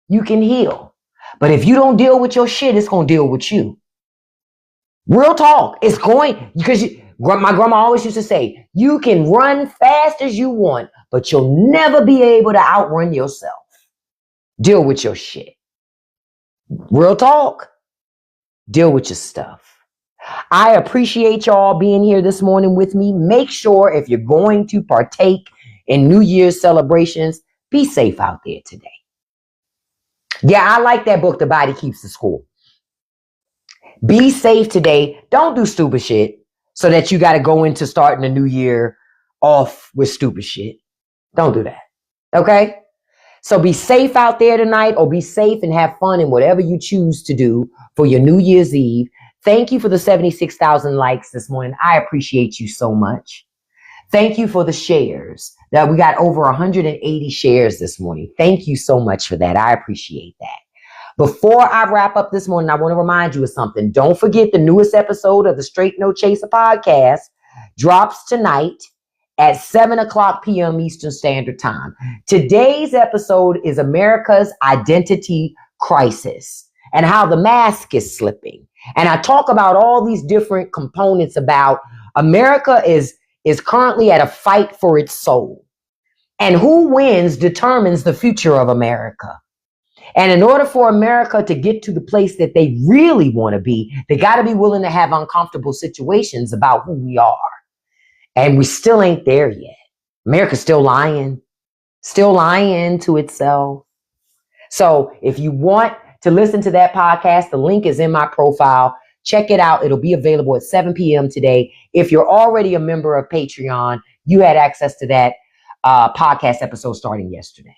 Speaker 1: you can heal. But if you don't deal with your shit, it's going to deal with you. Real talk. It's going, because my grandma always used to say, you can run fast as you want, but you'll never be able to outrun yourself. Deal with your shit. Real talk. Deal with your stuff. I appreciate y'all being here this morning with me. Make sure if you're going to partake in New Year's celebrations, be safe out there today. Yeah, I like that book, The Body Keeps the Score. Be safe today. Don't do stupid shit so that you got to go into starting the new year off with stupid shit. Don't do that. Okay? So be safe out there tonight, or be safe and have fun in whatever you choose to do for your New Year's Eve. Thank you for the 76,000 likes this morning. I appreciate you so much. Thank you for the shares. That we got over 180 shares this morning. Thank you so much for that. I appreciate that. Before I wrap up this morning, I want to remind you of something. Don't forget the newest episode of the Straight No Chaser podcast drops tonight at 7:00 p.m. Eastern Standard Time. Today's episode is America's identity crisis and how the mask is slipping. And I talk about all these different components about America is currently at a fight for its soul. And who wins determines the future of America. And in order for America to get to the place that they really want to be, they got to be willing to have uncomfortable situations about who we are. And we still ain't there yet. America's still lying to itself. So if you want to listen to that podcast, the link is in my profile. Check it out. It'll be available at 7 p.m. today. If you're already a member of Patreon, you had access to that podcast episode starting yesterday.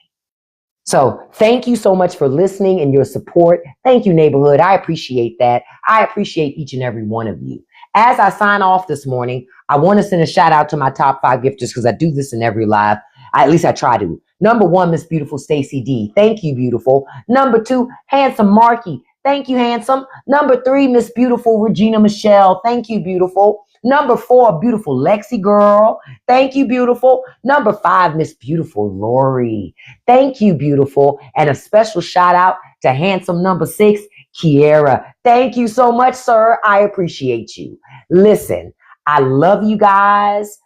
Speaker 1: So thank you so much for listening and your support. Thank you, neighborhood. I appreciate that. I appreciate each and every one of you. As I sign off this morning, I want to send a shout out to my top 5 gifters, because I do this in every live. At least I try to. Number 1, Miss Beautiful Stacy D. Thank you, beautiful. Number 2, Handsome Marky. Thank you, handsome. Number 3, Miss Beautiful Regina Michelle. Thank you, beautiful. Number 4, beautiful Lexi girl. Thank you, beautiful. Number 5, Miss Beautiful Lori. Thank you, beautiful. And a special shout out to handsome number 6, Kiera. Thank you so much, sir. I appreciate you. Listen, I love you guys.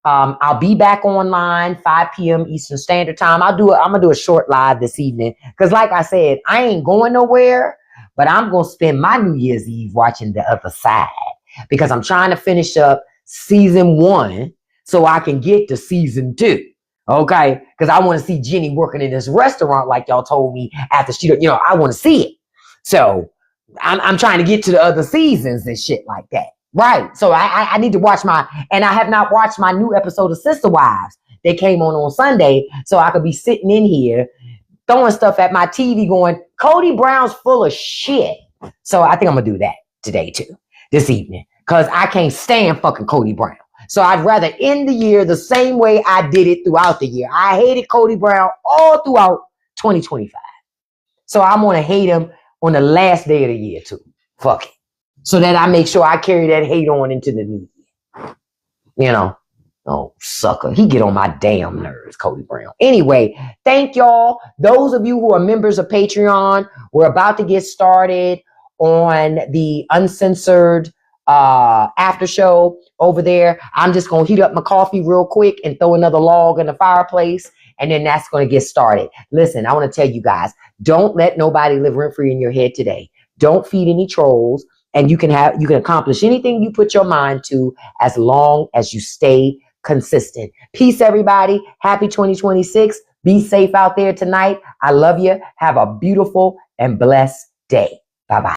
Speaker 1: I'll be back online 5 p.m. Eastern Standard Time. I'm gonna do a short live this evening, because like I said, I ain't going nowhere, but I'm gonna spend my New Year's Eve watching The Other Side, because I'm trying to finish up season 1 so I can get to season 2. Okay, because I want to see Jenny working in this restaurant like y'all told me after she, I want to see it. So I'm trying to get to the other seasons and shit like that. Right. So I need to watch and I have not watched my new episode of Sister Wives. They came on Sunday, so I could be sitting in here throwing stuff at my TV going, Cody Brown's full of shit. So I think I'm going to do that today too, this evening, because I can't stand fucking Cody Brown. So I'd rather end the year the same way I did it throughout the year. I hated Cody Brown all throughout 2025. So I'm going to hate him on the last day of the year too. Fuck it. So that I make sure I carry that hate on into the new year. Oh, sucker. He get on my damn nerves, Cody Brown. Anyway, thank y'all. Those of you who are members of Patreon, we're about to get started on the uncensored after show over there. I'm just gonna heat up my coffee real quick and throw another log in the fireplace, and then that's gonna get started. Listen, I want to tell you guys, don't let nobody live rent free in your head today. Don't feed any trolls, and you can accomplish anything you put your mind to as long as you stay consistent. Peace, everybody. Happy 2026. Be safe out there tonight. I love you. Have a beautiful and blessed day. Bye bye.